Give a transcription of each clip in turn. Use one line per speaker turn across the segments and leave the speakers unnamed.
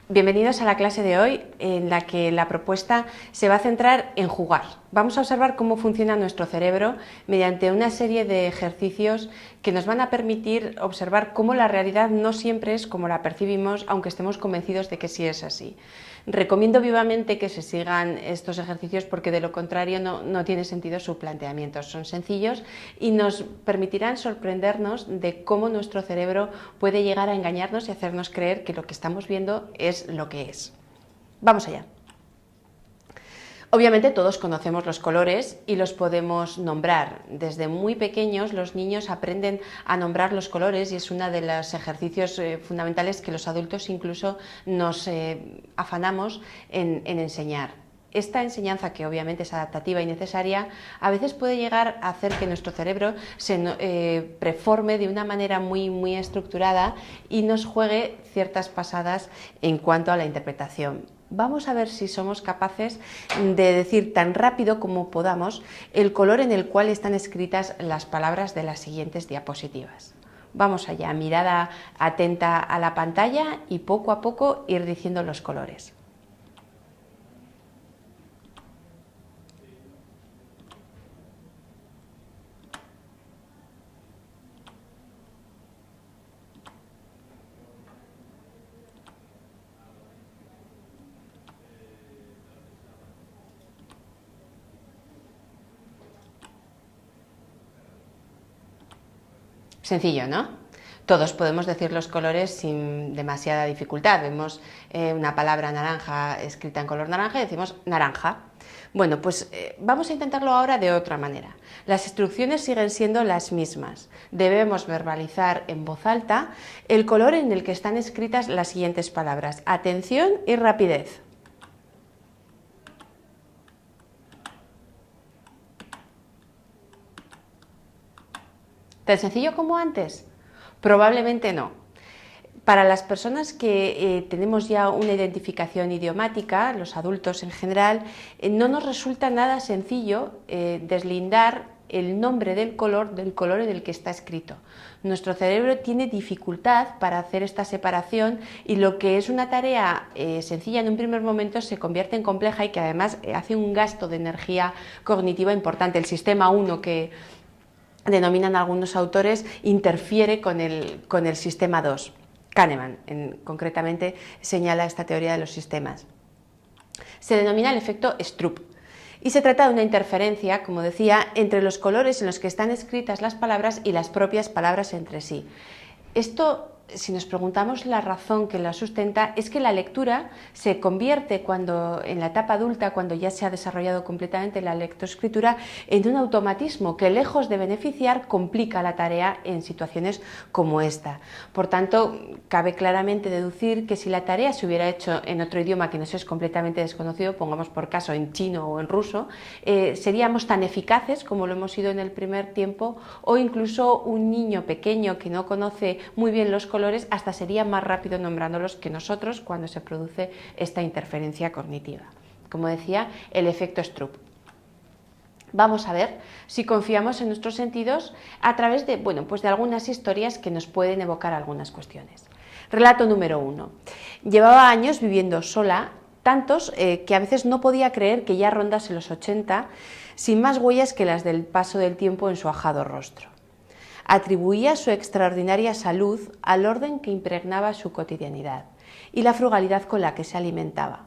Bienvenidos a la clase de hoy, en la que la propuesta se va a centrar en jugar. Vamos a observar cómo funciona nuestro cerebro mediante una serie de ejercicios que nos van a permitir observar cómo la realidad no siempre es como la percibimos, aunque estemos convencidos de que sí es así. Recomiendo vivamente que se sigan estos ejercicios porque de lo contrario no tiene sentido su planteamiento. Son sencillos y nos permitirán sorprendernos de cómo nuestro cerebro puede llegar a engañarnos y hacernos creer que lo que estamos viendo es lo que es. Vamos allá. Obviamente todos conocemos los colores y los podemos nombrar. Desde muy pequeños los niños aprenden a nombrar los colores y es uno de los ejercicios fundamentales que los adultos incluso nos afanamos en enseñar. Esta enseñanza, que obviamente es adaptativa y necesaria, a veces puede llegar a hacer que nuestro cerebro se preforme de una manera muy estructurada y nos juegue ciertas pasadas en cuanto a la interpretación. Vamos a ver si somos capaces de decir tan rápido como podamos el color en el cual están escritas las palabras de las siguientes diapositivas. Vamos allá, mirada atenta a la pantalla y poco a poco ir diciendo los colores. Sencillo, ¿no? Todos podemos decir los colores sin demasiada dificultad. Vemos una palabra naranja escrita en color naranja y decimos naranja. Bueno, pues vamos a intentarlo ahora de otra manera. Las instrucciones siguen siendo las mismas. Debemos verbalizar en voz alta el color en el que están escritas las siguientes palabras. Atención y rapidez. ¿Tan sencillo como antes? Probablemente no. Para las personas que tenemos ya una identificación idiomática, los adultos en general, no nos resulta nada sencillo deslindar el nombre del color en el que está escrito. Nuestro cerebro tiene dificultad para hacer esta separación y lo que es una tarea sencilla en un primer momento se convierte en compleja y que además hace un gasto de energía cognitiva importante. El sistema 1 que denominan algunos autores, interfiere con el sistema 2. Kahneman, concretamente, señala esta teoría de los sistemas. Se denomina el efecto Stroop y se trata de una interferencia, como decía, entre los colores en los que están escritas las palabras y las propias palabras entre sí. Esto, si nos preguntamos la razón que la sustenta, es que la lectura se convierte en la etapa adulta, cuando ya se ha desarrollado completamente la lectoescritura, en un automatismo que, lejos de beneficiar, complica la tarea en situaciones como esta. Por tanto, cabe claramente deducir que si la tarea se hubiera hecho en otro idioma que nos es completamente desconocido, pongamos por caso en chino o en ruso, seríamos tan eficaces como lo hemos sido en el primer tiempo, o incluso un niño pequeño que no conoce muy bien los colores hasta sería más rápido nombrándolos que nosotros cuando se produce esta interferencia cognitiva. Como decía, el efecto Stroop. Vamos a ver si confiamos en nuestros sentidos a través de algunas historias que nos pueden evocar algunas cuestiones. Relato número 1. Llevaba años viviendo sola, tantos que a veces no podía creer que ya rondase los 80, sin más huellas que las del paso del tiempo en su ajado rostro. Atribuía su extraordinaria salud al orden que impregnaba su cotidianidad y la frugalidad con la que se alimentaba,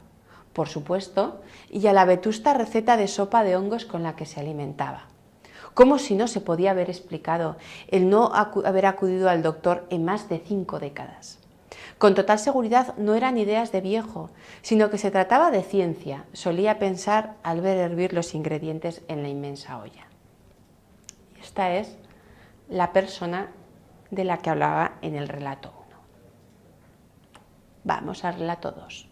por supuesto, y a la vetusta receta de sopa de hongos con la que se alimentaba. Como si no se podía haber explicado el no haber acudido al doctor en más de 5 décadas. Con total seguridad no eran ideas de viejo, sino que se trataba de ciencia, solía pensar al ver hervir los ingredientes en la inmensa olla. Esta es la persona de la que hablaba en el relato 1. Vamos al relato 2.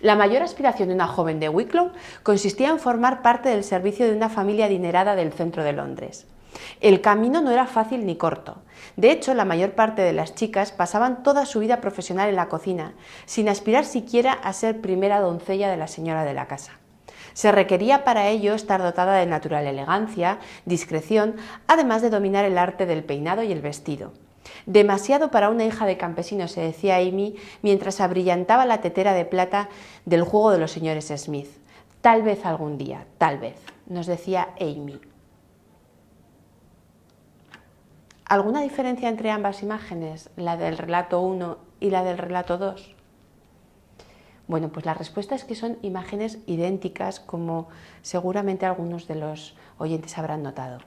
La mayor aspiración de una joven de Wicklow consistía en formar parte del servicio de una familia adinerada del centro de Londres. El camino no era fácil ni corto. De hecho, la mayor parte de las chicas pasaban toda su vida profesional en la cocina, sin aspirar siquiera a ser primera doncella de la señora de la casa. Se requería para ello estar dotada de natural elegancia, discreción, además de dominar el arte del peinado y el vestido. Demasiado para una hija de campesino, se decía Amy, mientras abrillantaba la tetera de plata del juego de los señores Smith. Tal vez algún día, tal vez, nos decía Amy. ¿Alguna diferencia entre ambas imágenes, la del relato 1 y la del relato 2? Bueno, pues la respuesta es que son imágenes idénticas, como seguramente algunos de los oyentes habrán notado.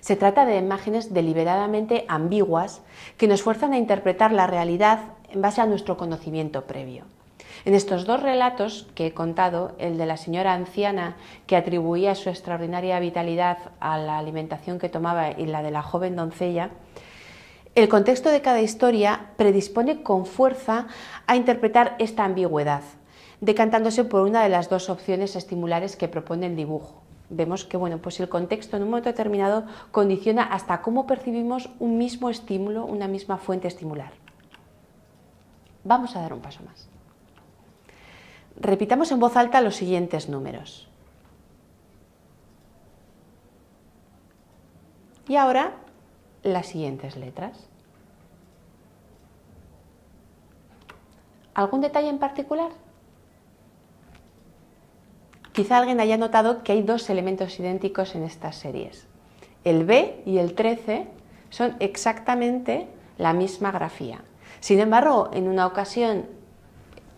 Se trata de imágenes deliberadamente ambiguas que nos fuerzan a interpretar la realidad en base a nuestro conocimiento previo. En estos dos relatos que he contado, el de la señora anciana que atribuía su extraordinaria vitalidad a la alimentación que tomaba y la de la joven doncella, el contexto de cada historia predispone con fuerza a interpretar esta ambigüedad, decantándose por una de las dos opciones estimulares que propone el dibujo. Vemos que pues el contexto en un momento determinado condiciona hasta cómo percibimos un mismo estímulo, una misma fuente estimular. Vamos a dar un paso más. Repitamos en voz alta los siguientes números. Y ahora las siguientes letras. ¿Algún detalle en particular? Quizá alguien haya notado que hay dos elementos idénticos en estas series. El B y el 13 son exactamente la misma grafía. Sin embargo, en una ocasión,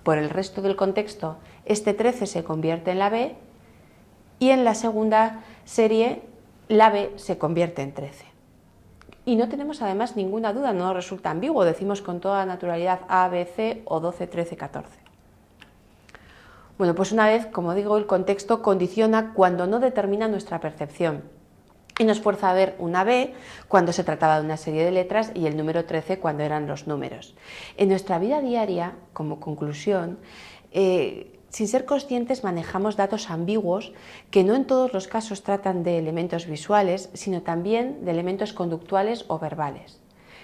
por el resto del contexto, este 13 se convierte en la B y en la segunda serie la B se convierte en 13. Y no tenemos además ninguna duda, no nos resulta ambiguo, decimos con toda naturalidad A, B, C o 12, 13, 14. Bueno, pues una vez, como digo, el contexto condiciona cuando no determina nuestra percepción y nos fuerza a ver una B cuando se trataba de una serie de letras y el número 13 cuando eran los números. En nuestra vida diaria, como conclusión, sin ser conscientes manejamos datos ambiguos que no en todos los casos tratan de elementos visuales, sino también de elementos conductuales o verbales.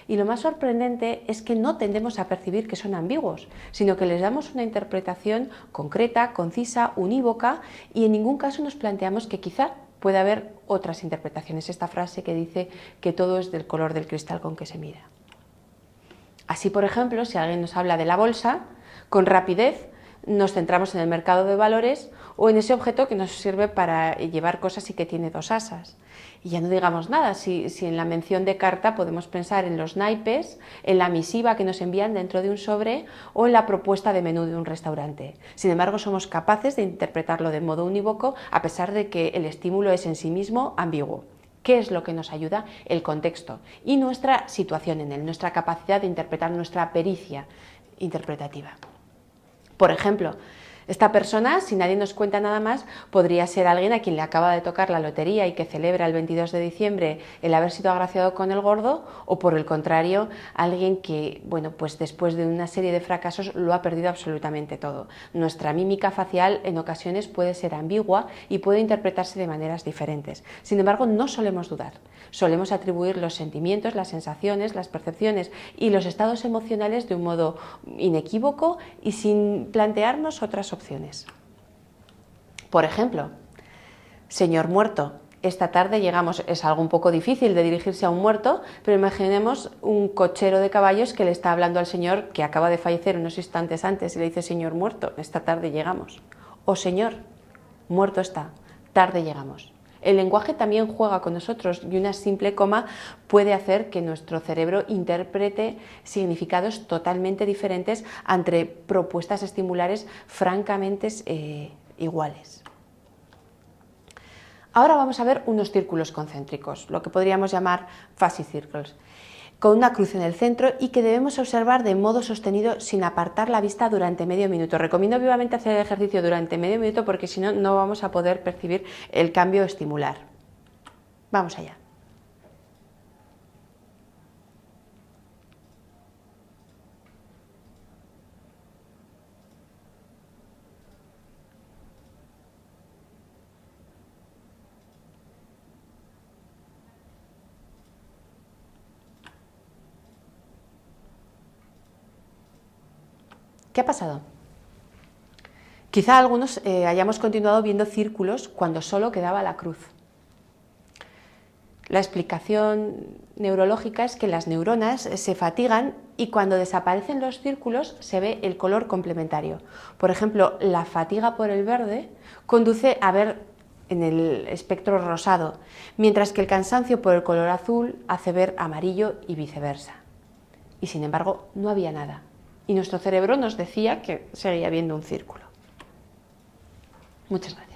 Y lo más sorprendente es que no tendemos a percibir que son ambiguos, sino que les damos una interpretación concreta, concisa, unívoca y en ningún caso nos planteamos que quizá puede haber otras interpretaciones. Esta frase que dice que todo es del color del cristal con que se mira. Así, por ejemplo, si alguien nos habla de la bolsa, con rapidez nos centramos en el mercado de valores o en ese objeto que nos sirve para llevar cosas y que tiene dos asas. Y ya no digamos nada, si en la mención de carta podemos pensar en los naipes, en la misiva que nos envían dentro de un sobre o en la propuesta de menú de un restaurante. Sin embargo, somos capaces de interpretarlo de modo unívoco a pesar de que el estímulo es en sí mismo ambiguo. ¿Qué es lo que nos ayuda? El contexto y nuestra situación en él, nuestra capacidad de interpretar, nuestra pericia interpretativa. Por ejemplo, esta persona, si nadie nos cuenta nada más, podría ser alguien a quien le acaba de tocar la lotería y que celebra el 22 de diciembre el haber sido agraciado con el gordo, o por el contrario, alguien que, pues después de una serie de fracasos lo ha perdido absolutamente todo. Nuestra mímica facial en ocasiones puede ser ambigua y puede interpretarse de maneras diferentes. Sin embargo, no solemos dudar. Solemos atribuir los sentimientos, las sensaciones, las percepciones y los estados emocionales de un modo inequívoco y sin plantearnos otras opciones. Por ejemplo, señor muerto, esta tarde llegamos. Es algo un poco difícil de dirigirse a un muerto, pero imaginemos un cochero de caballos que le está hablando al señor que acaba de fallecer unos instantes antes y le dice: señor muerto, esta tarde llegamos. O señor, muerto está, tarde llegamos. El lenguaje también juega con nosotros y una simple coma puede hacer que nuestro cerebro interprete significados totalmente diferentes ante propuestas estimulares francamente iguales. Ahora vamos a ver unos círculos concéntricos, lo que podríamos llamar fuzzy circles, con una cruz en el centro y que debemos observar de modo sostenido sin apartar la vista durante medio minuto. Recomiendo vivamente hacer el ejercicio durante medio minuto porque si no, no vamos a poder percibir el cambio estimular. Vamos allá. ¿Qué ha pasado? Quizá algunos hayamos continuado viendo círculos cuando solo quedaba la cruz. La explicación neurológica es que las neuronas se fatigan y cuando desaparecen los círculos se ve el color complementario. Por ejemplo, la fatiga por el verde conduce a ver en el espectro rosado, mientras que el cansancio por el color azul hace ver amarillo y viceversa. Y sin embargo, no había nada. Y nuestro cerebro nos decía que seguía viendo un círculo. Muchas gracias.